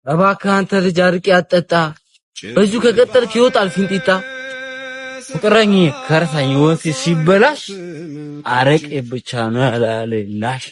እባክህ አንተ ልጅ አርቄ አጠጣ በዚሁ ከቀጠልክ ይወጣል ፊንጢጣ ፍቅረኝ ከርሳኝ ወንስ ሲበላሽ አረቄ ብቻ ነው ያላለላሽ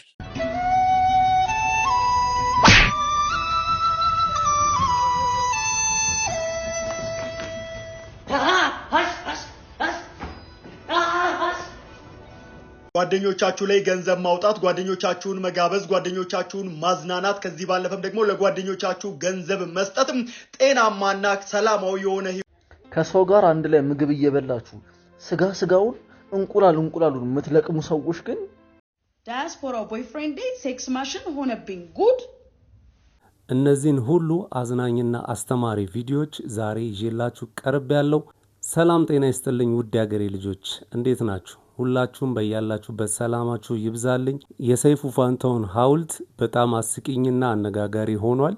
ጓደኞቻችሁ ላይ ገንዘብ ማውጣት ጓደኞቻችሁን መጋበዝ ጓደኞቻችሁን ማዝናናት ከዚህ ባለፈም ደግሞ ለጓደኞቻችሁ ገንዘብ መስጠትም ጤናማና ሰላማዊ የሆነ ከሰው ጋር አንድ ላይ ምግብ እየበላችሁ ስጋውን እንቁላሉን የምትለቅሙ ሰዎች ግን ዳያስፖራ ቦይፍሬንድ ሴክስ ማሽን ሆነብኝ ጉድ። እነዚህን ሁሉ አዝናኝና አስተማሪ ቪዲዮዎች ዛሬ ይዤላችሁ ቀርብ ያለው። ሰላም ጤና ይስጥልኝ ውድ ያገሬ ልጆች እንዴት ናችሁ? ሁላችሁም በያላችሁበት ሰላማችሁ ይብዛልኝ። የሰይፉ ፋንታሁን ሐውልት በጣም አስቂኝና አነጋጋሪ ሆኗል።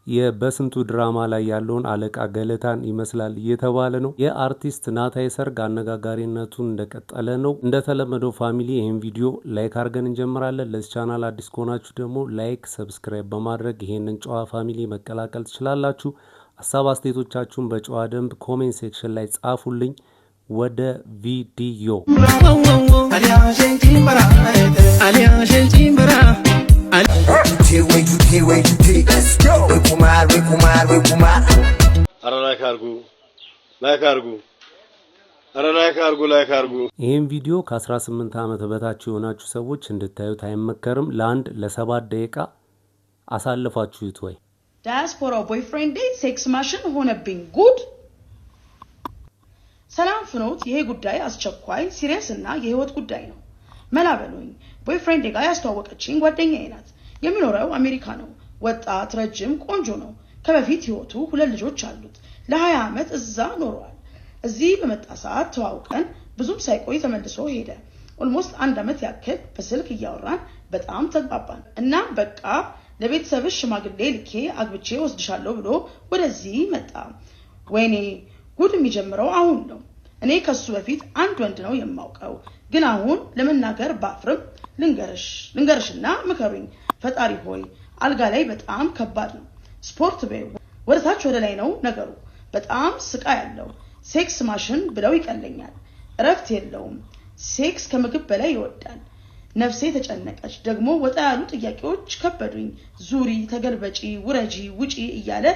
የበስንቱ ድራማ ላይ ያለውን አለቃ ገለታን ይመስላል እየተባለ ነው። የአርቲስት ናታይ ሰርግ አነጋጋሪነቱን እንደቀጠለ ነው። እንደተለመደው ፋሚሊ ይህን ቪዲዮ ላይክ አድርገን እንጀምራለን። ለዚህ ቻናል አዲስ ከሆናችሁ ደግሞ ላይክ፣ ሰብስክራይብ በማድረግ ይሄንን ጨዋ ፋሚሊ መቀላቀል ትችላላችሁ። ሀሳብ አስተያየቶቻችሁን በጨዋ ደንብ ኮሜንት ሴክሽን ላይ ጻፉልኝ። ወደ ቪዲዮ ይህን ቪዲዮ ከ18 ዓመት በታች የሆናችሁ ሰዎች እንድታዩት አይመከርም። ለአንድ ለ7 ደቂቃ አሳልፋችሁት ወይ ዳያስፖራ ቦይፍሬንድ ሴክስ ማሽን ሆነብኝ ጉድ። ሰላም ፍኖት፣ ይሄ ጉዳይ አስቸኳይ ሲሪየስ እና የህይወት ጉዳይ ነው። መላበሉኝ ቦይፍሬንድ ጋር ያስተዋወቀችኝ ጓደኛዬ ናት። የሚኖረው አሜሪካ ነው። ወጣት፣ ረጅም፣ ቆንጆ ነው። ከበፊት ህይወቱ 2 ልጆች አሉት። ለ20 ዓመት እዛ ኖሯል። እዚህ በመጣ ሰዓት ተዋውቀን ብዙም ሳይቆይ ተመልሶ ሄደ። ኦልሞስት 1 ዓመት ያክል በስልክ እያወራን በጣም ተግባባን እና በቃ ለቤተሰብሽ ሽማግሌ ልኬ አግብቼ ወስድሻለሁ ብሎ ወደዚህ መጣ። ወይኔ ጉድ የሚጀምረው አሁን ነው። እኔ ከሱ በፊት አንድ ወንድ ነው የማውቀው፣ ግን አሁን ለመናገር ባፍርም ልንገርሽና ምከሩኝ። ፈጣሪ ሆይ አልጋ ላይ በጣም ከባድ ነው። ስፖርት በይ ወደታች ወደ ላይ ነው ነገሩ። በጣም ስቃይ ያለው ሴክስ ማሽን ብለው ይቀለኛል። እረፍት የለውም። ሴክስ ከምግብ በላይ ይወዳል። ነፍሴ ተጨነቀች። ደግሞ ወጣ ያሉ ጥያቄዎች ከበዱኝ። ዙሪ፣ ተገልበጪ፣ ውረጂ፣ ውጪ እያለ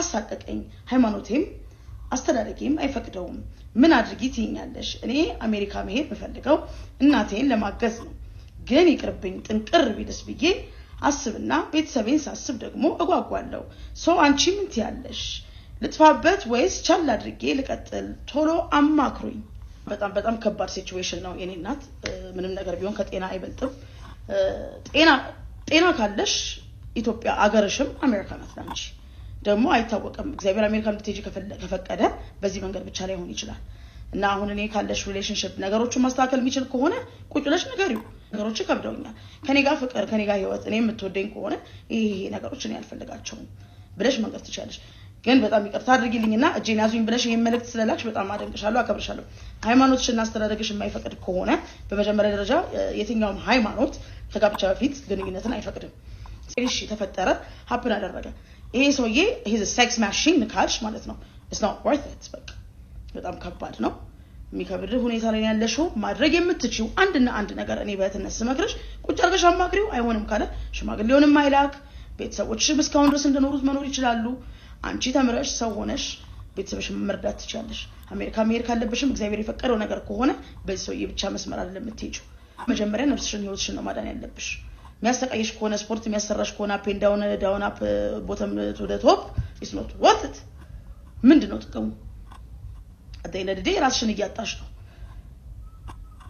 አሳቀቀኝ። ሃይማኖቴም አስተዳደጌም አይፈቅደውም። ምን አድርጊ ትይኛለሽ? እኔ አሜሪካ መሄድ የምፈልገው እናቴን ለማገዝ ነው። ግን ይቅርብኝ ጥንቅር ቢልስ ብዬ አስብና ቤተሰቤን ሳስብ ደግሞ እጓጓለሁ። አንቺ ምን ትያለሽ? ልጥፋበት ወይስ ቻል አድርጌ ልቀጥል? ቶሎ አማክሩኝ። በጣም ከባድ ሲቹዌሽን ነው የኔ እናት። ምንም ነገር ቢሆን ከጤና አይበልጥም። ጤና ካለሽ ኢትዮጵያ አገርሽም አሜሪካ ናት ላንቺ። ደግሞ አይታወቅም እግዚአብሔር አሜሪካ እንድትሄጂ ከፈቀደ በዚህ መንገድ ብቻ ላይ ሆን ይችላል። እና አሁን እኔ ካለሽ ሪሌሽንሺፕ ነገሮችን ማስተካከል የሚችል ከሆነ ቁጭ ብለሽ ንገሪው። ነገሮች ከብደውኛል፣ ከኔ ጋር ፍቅር፣ ከኔ ጋር ህይወት፣ እኔ የምትወደኝ ከሆነ ይሄ ነገሮች እኔ አልፈልጋቸውም ብለሽ መንገድ ትችላለሽ። ግን በጣም ይቅርታ አድርጊልኝና እጄን ያዙኝ ብለሽ ይሄን መልእክት ስለላክሽ በጣም አደንቅሻለሁ፣ አከብርሻለሁ። ሃይማኖትሽና አስተዳደግሽ የማይፈቅድ ከሆነ በመጀመሪያ ደረጃ የትኛውም ሃይማኖት ከጋብቻ በፊት ግንኙነትን አይፈቅድም። እሺ ተፈጠረ፣ ሀፕን አደረገ። ይሄ ሰውዬ ሂዝ ሴክስ ማሽን ካልሽ ማለት ነው it's not worth it። በጣም ከባድ ነው። የሚከብድ ሁኔታ ላይ ያለሽው ማድረግ የምትችይው አንድና አንድ ነገር እኔ በእህትነት ስመክርሽ ቁጭ አድርገሽ አማክሪው። አይሆንም ካለ ሽማግሌውንም አይላክ። ቤተሰቦችሽም እስካሁን ድረስ እንደኖሩት መኖር ይችላሉ። አንቺ ተምረሽ ሰው ሆነሽ ቤተሰብሽን መርዳት ትችላለሽ። አሜሪካ መሄድ ካለብሽም እግዚአብሔር የፈቀደው ነገር ከሆነ በዚህ ሰውዬ ብቻ መስመር አይደለም የምትሄጂው። መጀመሪያ ነፍስሽን ህይወትሽን ነው ማዳን ያለብሽ። የሚያስተቃይሽ ከሆነ ስፖርት የሚያሰራሽ ከሆነ አፕ ኤንድ ዳውን አፕ ቦተም ቱ ዘ ቶፕ ኢስ ኖት ወርት ኢት። ምንድነው ጥቅሙ? አደይነዴ ራስሽን እያጣሽ ነው።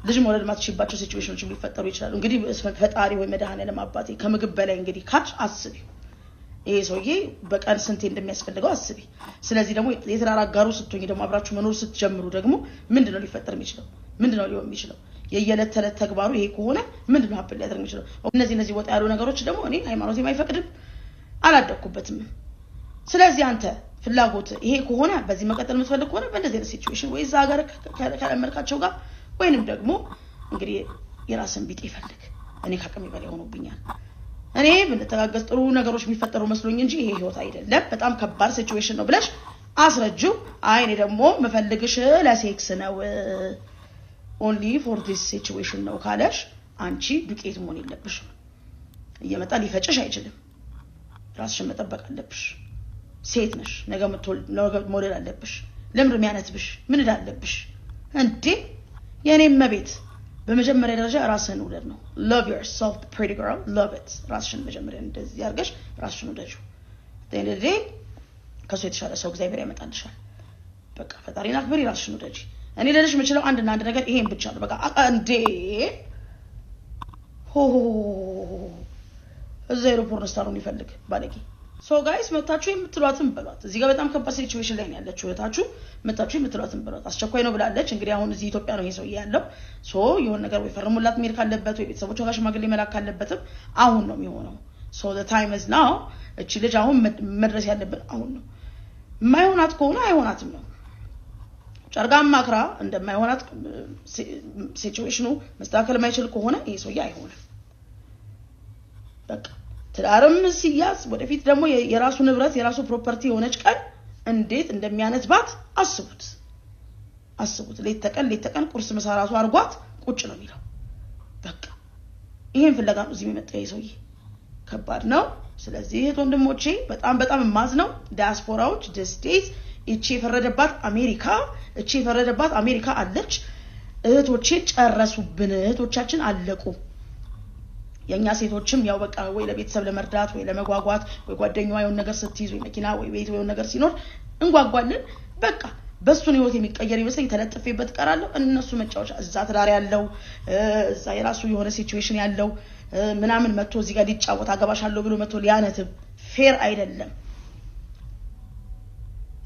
ልጅ መውለድ ማትችይባቸው ሲቹዌሽኖች ሊፈጠሩ ይችላሉ። እንግዲህ ፈጣሪ ወይ መድኃኒዓለም አባቴ ከምግብ በላይ እንግዲህ ካች አስቢ። ይሄ ሰውዬ በቀን ስንቴ እንደሚያስፈልገው አስቢ። ስለዚህ ደግሞ የትዳር አጋሩ ስትሆኚ ደግሞ አብራችሁ መኖር ስትጀምሩ ደግሞ ምንድነው ሊፈጠር የሚችለው? ምንድነው ሊሆን የሚችለው? የየለት ተለት ተግባሩ ይሄ ከሆነ ምንድነው ሀብል ሊያደርግ የሚችለው? እነዚህ ወጣ ያሉ ነገሮች ደግሞ እኔ ሃይማኖቴ የማይፈቅድም አላደኩበትም። ስለዚህ አንተ ፍላጎት ይሄ ከሆነ በዚህ መቀጠል የምትፈልግ ከሆነ በእንደዚህ አይነት ሲቹዌሽን ወይ እዛ ሀገር ከለመልካቸው ጋር ወይንም ደግሞ እንግዲህ የራስን ቢጤ ይፈልግ። እኔ ከአቅሜ በላይ ሆኖብኛል እኔ ብንተጋገዝ ጥሩ ነገሮች የሚፈጠሩ መስሎኝ እንጂ ይሄ ህይወት አይደለም በጣም ከባድ ሲቹዌሽን ነው ብለሽ አስረጁ አይ እኔ ደግሞ መፈልግሽ ለሴክስ ነው only for this situation ነው ካለሽ አንቺ ዱቄት መሆን የለብሽም እየመጣ ሊፈጭሽ አይችልም ራስሽን መጠበቅ አለብሽ ሴት ነሽ ነገ ሞዴል አለብሽ ለምን የሚያነትብሽ ምን እንዳለብሽ እንዴ የኔ መቤት በመጀመሪያ ደረጃ ራስህን ውደድ ነው love yourself pretty girl love it ራስሽን መጀመሪያ እንደዚህ ያርገሽ ራስሽን ውደጂው ደንዴ ከሱ የተሻለ ሰው እግዚአብሔር ያመጣልሻል በቃ ፈጣሪና አክብሪ ራስሽን ውደጂ እኔ ለልሽ የምችለው አንድና አንድ ነገር ይሄን ብቻ ነው በቃ እንዴ ሆ ዘይሮ ፖርንስታሩን ይፈልግ ባለቂ ሶ ጋይስ መታችሁ የምትሏትን በሏት እዚህ ጋር በጣም ከባድ ሲቹዌሽን ላይ ነው ያለችው እታችሁ መታችሁ የምትሏትን በሏት አስቸኳይ ነው ብላለች እንግዲህ አሁን እዚህ ኢትዮጵያ ነው ይሄ ሰው ያለው ሶ የሆነ ነገር ወይ ፈርሙላት ሜል ካለበት ወይ ቤተሰቦቿ ጋር ሽማግሌ መላክ ካለበትም አሁን ነው የሚሆነው ሶ the time is now እቺ ልጅ አሁን መድረስ ያለበት አሁን ነው ማይሆናት ከሆነ አይሆናትም ነው ጨርጋም ማክራ እንደማይሆናት ሲቹዌሽኑ መስተካከል ማይችል ከሆነ ይሄ ሰው አይሆንም በቃ ትዳርም ሲያዝ ወደፊት ደግሞ የራሱ ንብረት የራሱ ፕሮፐርቲ ሆነች ቀን እንዴት እንደሚያነትባት አስቡት ሌት ተቀን ቁርስ መሳራቱ አርጓት ቁጭ ነው የሚለው በቃ ይሄን ፍለጋ ነው እዚህ የሚመጣው ይሄ ከባድ ነው ስለዚህ እህት ወንድሞቼ በጣም ማዝ ነው ዲያስፖራዎች ደስቴት እቺ የፈረደባት አሜሪካ አለች እህቶቼ ጨረሱብን እህቶቻችን አለቁ የኛ ሴቶችም ያው በቃ ወይ ለቤተሰብ ለመርዳት ወይ ለመጓጓት ወይ ጓደኛዋ የሆነ ነገር ስትይዝ ወይ መኪና ወይ ቤት ወይ ነገር ሲኖር እንጓጓለን በቃ በሱን ህይወት የሚቀየር ይመስለኝ ተለጥፌበት ቀራለሁ እነሱ መጫወቻ እዛ ትዳር ያለው እዛ የራሱ የሆነ ሲቹዌሽን ያለው ምናምን መጥቶ እዚህ ጋር ሊጫወት አገባሻለሁ ብሎ መጥቶ ሊያነትብ ፌር አይደለም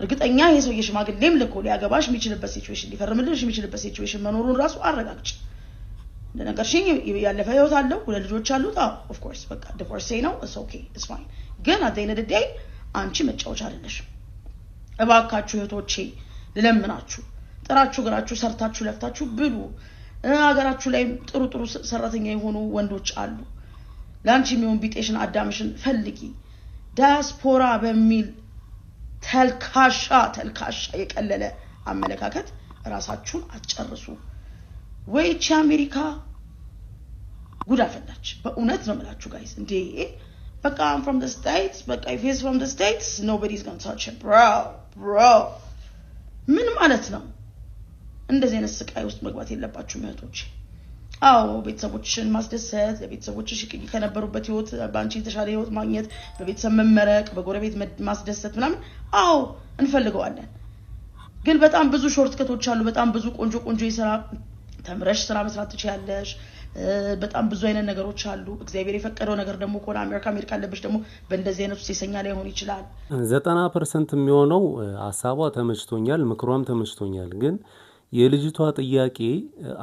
እርግጠኛ ይሄ ሰው የሽማግሌም ልኮ ሊያገባሽ የሚችልበት ሲቹዌሽን ሊፈርምልሽ የሚችልበት ሲቹዌሽን መኖሩን ራሱ አረጋግጭ እንደነገርሽኝ ያለፈ ህይወት አለው ሁለት ልጆች አሉት ኦፍ ኮርስ በቃ ዲቮርስ ነው it's okay it's fine ግን at the end of the day አንቺ መጫወቻ አይደለሽም እባካችሁ እህቶቼ ለለምናችሁ ጥራችሁ ግራችሁ ሰርታችሁ ለፍታችሁ ብሉ ሀገራችሁ ላይ ጥሩ ሰራተኛ የሆኑ ወንዶች አሉ ላንቺ የሚሆን ቢጤሽን አዳምሽን ፈልጊ ዲያስፖራ በሚል ተልካሻ የቀለለ አመለካከት ራሳችሁን አጨርሱ ወይቺ አሜሪካ ጉድ አፈላች በእውነት ነው የምላችሁ ጋይስ እንዴ በቃ I'm from the states በቃ if he's from the states nobody's going to touch him bro ምን ማለት ነው እንደዚህ አይነት ስቃይ ውስጥ መግባት የለባችሁም እህቶች ቤተሰቦችሽን ማስደሰት ለቤተሰቦችሽ ከነበሩበት ህይወት ባንቺ የተሻለ ህይወት ማግኘት በቤተሰብ መመረቅ በጎረቤት ማስደሰት ምናምን እንፈልገዋለን ግን በጣም ብዙ ሾርትከቶች አሉ በጣም ብዙ ቆንጆ ይሰራ ተምረሽ ስራ መስራት ትችያለሽ በጣም ብዙ አይነት ነገሮች አሉ እግዚአብሔር የፈቀደው ነገር ደግሞ ኮና አሜሪካ አለብሽ ደግሞ በእንደዚህ አይነት ሲሰኛ ላይ ሆነ ይችላል 90% የሚሆነው ሐሳቧ ተመችቶኛል ምክሯም ተመችቶኛል ግን የልጅቷ ጥያቄ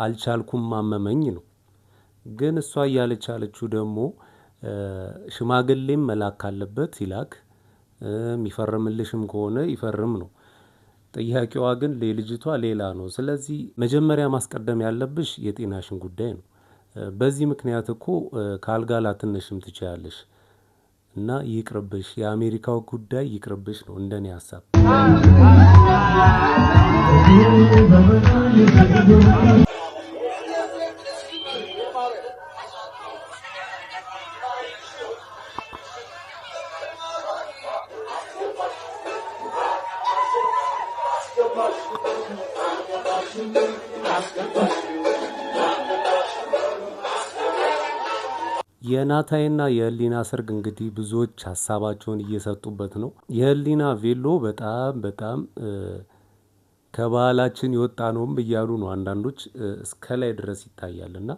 አልቻልኩም ማመመኝ ነው ግን እሷ ያለቻለችው ደግሞ ሽማግሌም መላክ አለበት ይላክ የሚፈርምልሽም ከሆነ ይፈርም ነው ጥያቄዋ ግን ለልጅቷ ሌላ ነው ስለዚህ መጀመሪያ ማስቀደም ያለብሽ የጤናሽን ጉዳይ ነው በዚህ ምክንያት እኮ ካልጋላ ትንሽም ትቻለሽ እና ይቅርብሽ የአሜሪካው ጉዳይ ይቅርብሽ ነው እንደኔ ሐሳብ የናታይና የህሊና ሰርግ እንግዲህ ብዙዎች ሐሳባቸውን እየሰጡበት ነው የህሊና ቬሎ በጣም ከባህላችን የወጣ ነውም እያሉ ነው አንዳንዶች እስከ ላይ ድረስ ይታያልና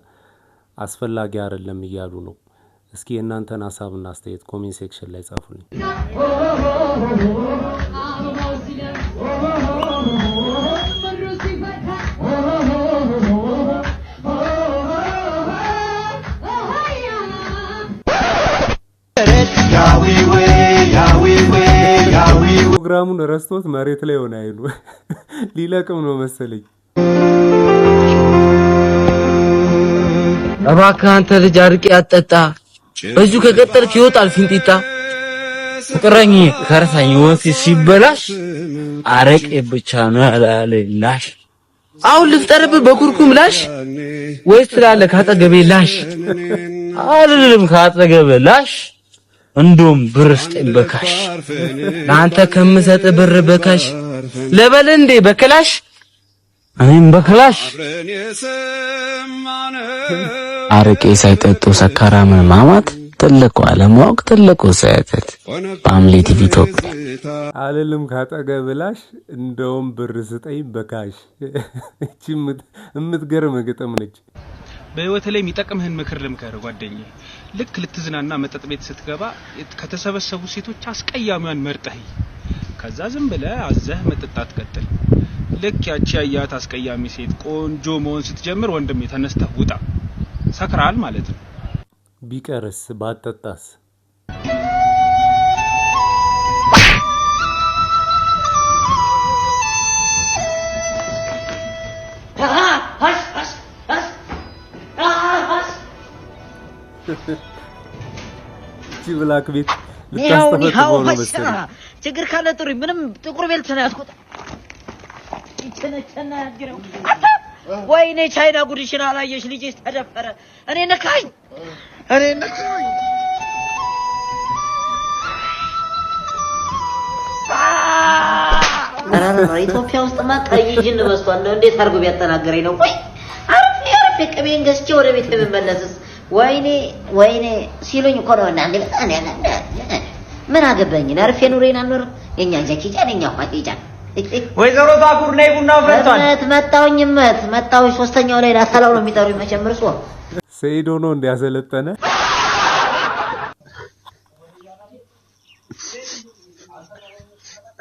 አስፈላጊ አይደለም እያሉ ነው እስኪ እናንተን ሐሳብና አስተያየት ኮሜንት ሴክሽን ላይ ጻፉልኝ ፕሮግራሙን ረስቶት መሬት ላይ ሆነ አይሉ ሊለቅም ነው መሰለኝ እባክህ አንተ ልጅ አርቄ አጠጣ በዚሁ ከቀጠልክ ይወጣል ፊንጢጣ ፍቅረኝ ከርሳኝ ወንሲ ሲበላሽ አረቄ ብቻ ነው ያላለላሽ አሁን ልፍጠርብህ በኩርኩም ላሽ ወይስ ትላለህ ካጠገቤ ላሽ አይደለም ካጠገቤ ላሽ እንደውም ብር ስጠኝ በካሽ ለአንተ ከምሰጥ ብር በካሽ ለበል እንዴ በክላሽ እኔም በክላሽ አረቄ ሳይጠጡ ሰካራምን ማማት ትልቁ አለማወቅ ትልቁ ስህተት በአምሌ ቲቪ ኢትዮጵያ አለልም ካጠገብ ላሽ እንደውም ብር ስጠኝ በካሽ እቺ የምትገርም ግጥም ነች። በህይወት ላይ የሚጠቅምህን ምክር ልምከር ጓደኛዬ። ልክ ልትዝናና መጠጥ ቤት ስትገባ ከተሰበሰቡ ሴቶች አስቀያሚዋን መርጠህ ከዛ ዝም ብለህ አዘህ መጠጣት ቀጥል። ልክ ያቺ ያያት አስቀያሚ ሴት ቆንጆ መሆን ስትጀምር ወንድሜ ተነስተህ ውጣ። ሰክራል ማለት ነው። ቢቀርስ ባጠጣስ ብላክ ቤት ልታስተፈጥበው ነው መሰለኝ። ችግር ካለ ጥሪ ምንም ጥቁር ቤልት ነው ያስቆጣ ይቸነቸና ያግረው ወይኔ ቻይና ጉድሽን አላየሽ ልጅሽ ተደፈረ እኔ ነካኝ አራራ ኢትዮጵያ ውስጥ ቀይ ጅን በስቷል ነው እንዴት አርጎ ቢያጠናገረኝ ነው ወይ አርፍ ቅቤን ገዝቼ ወደ ቤት የምመለስስ ወይኔ ሲሉኝ እኮ ነው እና እንግዲህ ምን አገባኝ አርፌ ኑሬን አልኖር የኛ ጃኪጃን የኛ ፋቂጃን ወይዘሮ ባቡር ነይ ቡናው ፈርቷል መጣው ሶስተኛው ላይ ላሰላው ነው የሚጠሩኝ መቸምር ሶ ሰይዶ ነው እንዲያሰለጠነ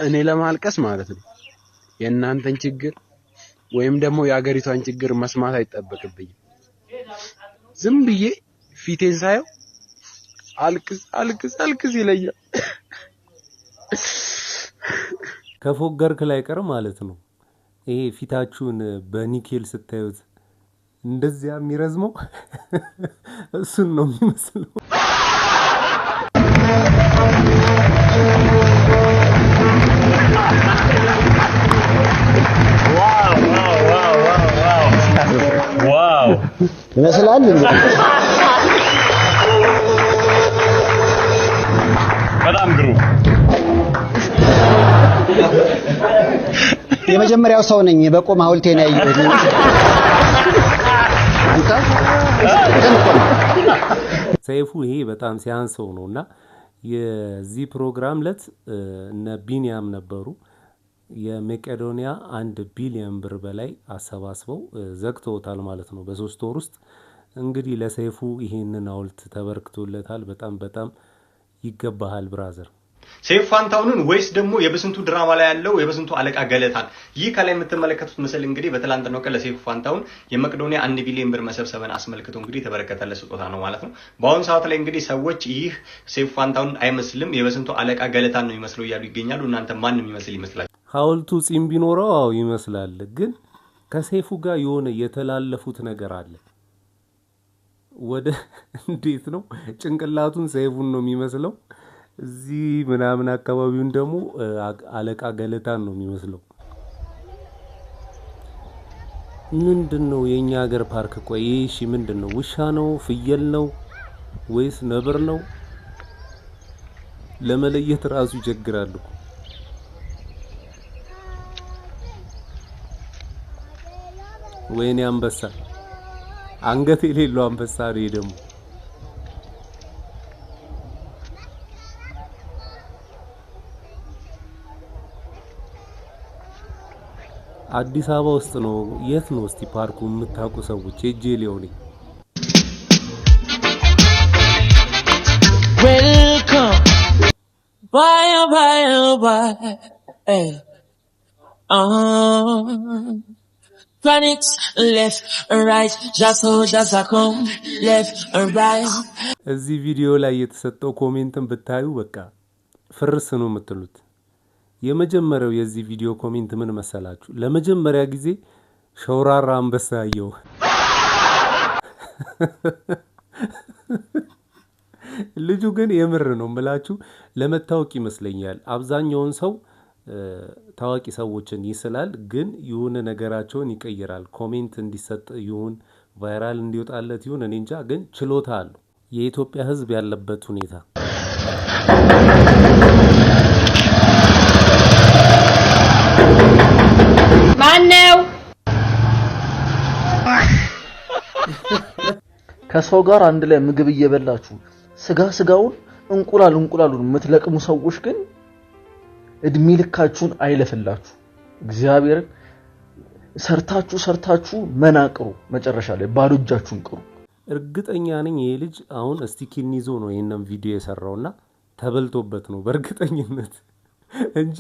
እኔ ለማልቀስ ማለት ነው የእናንተን ችግር ወይም ደግሞ የአገሪቷን ችግር መስማት አይጠበቅብኝም። ዝም ብዬ ፊቴን ሳየው አልቅስ ይለኛል። ከፎገርክ ላይ ቀር ማለት ነው ይሄ ፊታችሁን በኒኬል ስታዩት እንደዚያ የሚረዝመው እሱን ነው የሚመስለው። ዋው ይመስላል በጣም ግሩ የመጀመሪያው ሰው ነኝ በቆም ሐውልቴን ያየሁት። ሰይፉ ይሄ በጣም ሲያንሰው ነውና የዚህ ፕሮግራም ለት እነ ቢኒያም ነበሩ የመቄዶንያ 1 ቢሊዮን ብር በላይ አሰባስበው ዘግተውታል ማለት ነው በ3 ወር ውስጥ። እንግዲህ ለሰይፉ ይሄንን ሐውልት ተበርክቶለታል። በጣም ይገባሃል ብራዘር። ሰይፉ ፋንታሁንን ወይስ ደግሞ የበስንቱ ድራማ ላይ ያለው የበስንቱ አለቃ ገለታን? ይህ ከላይ የምትመለከቱት ምስል እንግዲህ በትላንትናው ቀን ለሰይፉ ፋንታሁን የመቄዶንያ 1 ቢሊዮን ብር መሰብሰብን አስመልክቶ እንግዲህ ተበረከተለት ስጦታ ነው ማለት ነው። በአሁኑ ሰዓት ላይ እንግዲህ ሰዎች ይህ ሰይፉ ፋንታሁን አይመስልም የበስንቱ አለቃ ገለታን ነው የሚመስለው እያሉ ይገኛሉ። እናንተ ማን የሚመስል ይመስላል? ሐውልቱ ጺም ቢኖረው አው ይመስላል፣ ግን ከሰይፉ ጋር የሆነ የተላለፉት ነገር አለ። ወደ እንዴት ነው ጭንቅላቱን ሰይፉን ነው የሚመስለው፣ እዚህ ምናምን አካባቢውን ደግሞ አለቃ ገለታን ነው የሚመስለው። ምንድነው የኛ ሀገር ፓርክ? ቆይ እሺ ምንድነው? ውሻ ነው ፍየል ነው ወይስ ነብር ነው? ለመለየት ራሱ ይቸግራል እኮ። ወይኔ አንበሳ፣ አንገት የሌለው አንበሳ ነው ደግሞ። አዲስ አበባ ውስጥ ነው። የት ነው እስቲ ፓርኩ የምታውቁ ሰዎች? እጄ ሊሆን Welcome. Bye. Hey. Planets left and right, just come left and right. እዚህ ቪዲዮ ላይ የተሰጠው ኮሜንትን ብታዩ በቃ ፍርስ ነው የምትሉት። የመጀመሪያው የዚህ ቪዲዮ ኮሜንት ምን መሰላችሁ? ለመጀመሪያ ጊዜ ሸውራራ አንበሳ ያየው። ልጁ ግን የምር ነው ምላችሁ ለመታወቅ ይመስለኛል። አብዛኛውን ሰው ታዋቂ ሰዎችን ይስላል፣ ግን የሆነ ነገራቸውን ይቀይራል። ኮሜንት እንዲሰጥ ይሁን ቫይራል እንዲወጣለት ይሁን እኔ እንጃ፣ ግን ችሎታ አለው። የኢትዮጵያ ሕዝብ ያለበት ሁኔታ ማነው? ከሰው ጋር አንድ ላይ ምግብ እየበላችሁ ስጋውን እንቁላሉን የምትለቅሙ ሰዎች ግን እድሜ ልካችሁን አይለፍላችሁ። እግዚአብሔርን ሰርታችሁ መናቅሩ መጨረሻ ላይ ባዶ እጃችሁን ቅሩ። እርግጠኛ ነኝ ይሄ ልጅ አሁን ስቲኪን ይዞ ነው ይሄንን ቪዲዮ የሰራውና ተበልቶበት ነው በእርግጠኝነት እንጂ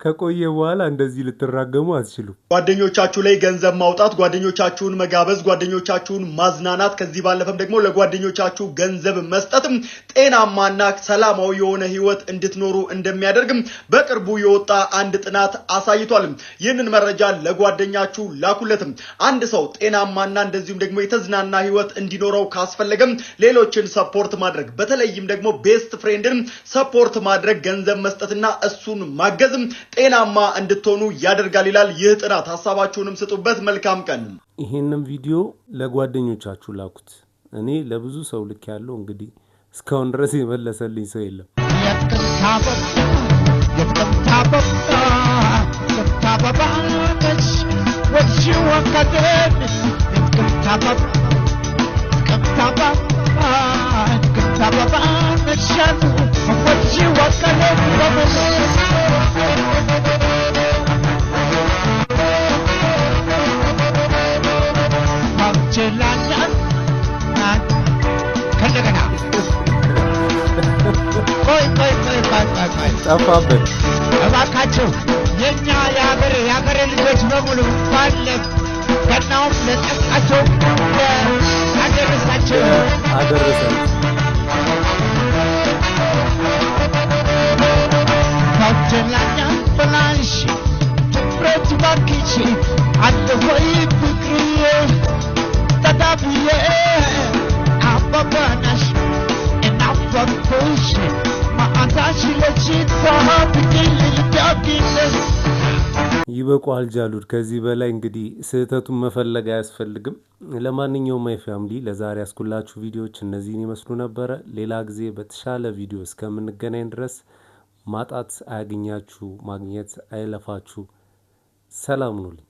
ከቆየ በኋላ እንደዚህ ልትራገሙ አትችሉም። ጓደኞቻችሁ ላይ ገንዘብ ማውጣት፣ ጓደኞቻችሁን መጋበዝ፣ ጓደኞቻችሁን ማዝናናት፣ ከዚህ ባለፈም ደግሞ ለጓደኞቻችሁ ገንዘብ መስጠትም ጤናማና ሰላማዊ የሆነ ህይወት እንድትኖሩ እንደሚያደርግም በቅርቡ የወጣ አንድ ጥናት አሳይቷል። ይህንን መረጃ ለጓደኛችሁ ላኩለትም። አንድ ሰው ጤናማና እንደዚሁም ደግሞ የተዝናና ህይወት እንዲኖረው ካስፈለገም ሌሎችን ሰፖርት ማድረግ፣ በተለይም ደግሞ ቤስት ፍሬንድን ሰፖርት ማድረግ፣ ገንዘብ መስጠትና እሱን ማገዝ ጤናማ እንድትሆኑ ያደርጋል ይላል ይህ ጥናት። ሐሳባችሁንም ስጡበት። መልካም ቀን። ይሄንን ቪዲዮ ለጓደኞቻችሁ ላኩት። እኔ ለብዙ ሰው ልክ ያለው እንግዲህ እስካሁን ድረስ የመለሰልኝ ሰው የለም። ጠፋበት። እባካችሁ የኛ የሀገሬ ልጆች በሙሉ ባለፍ ከናውም ለጠቃቸው አደረሳቸው። ታውጀላኛ በላንሽ ትብረት ባኪች አለሆይ ፍቅርዬ ተዳብዬ አባባናሽ እናፈኩሽ ይበቃል ጃሉድ። ከዚህ በላይ እንግዲህ ስህተቱን መፈለግ አያስፈልግም። ለማንኛውም ማይ ፋሚሊ ለዛሬ ያስኩላችሁ ቪዲዮዎች እነዚህን ይመስሉ ነበረ። ሌላ ጊዜ በተሻለ ቪዲዮ እስከምንገናኝ ድረስ ማጣት አያገኛችሁ፣ ማግኘት አይለፋችሁ። ሰላም ሁኑልኝ።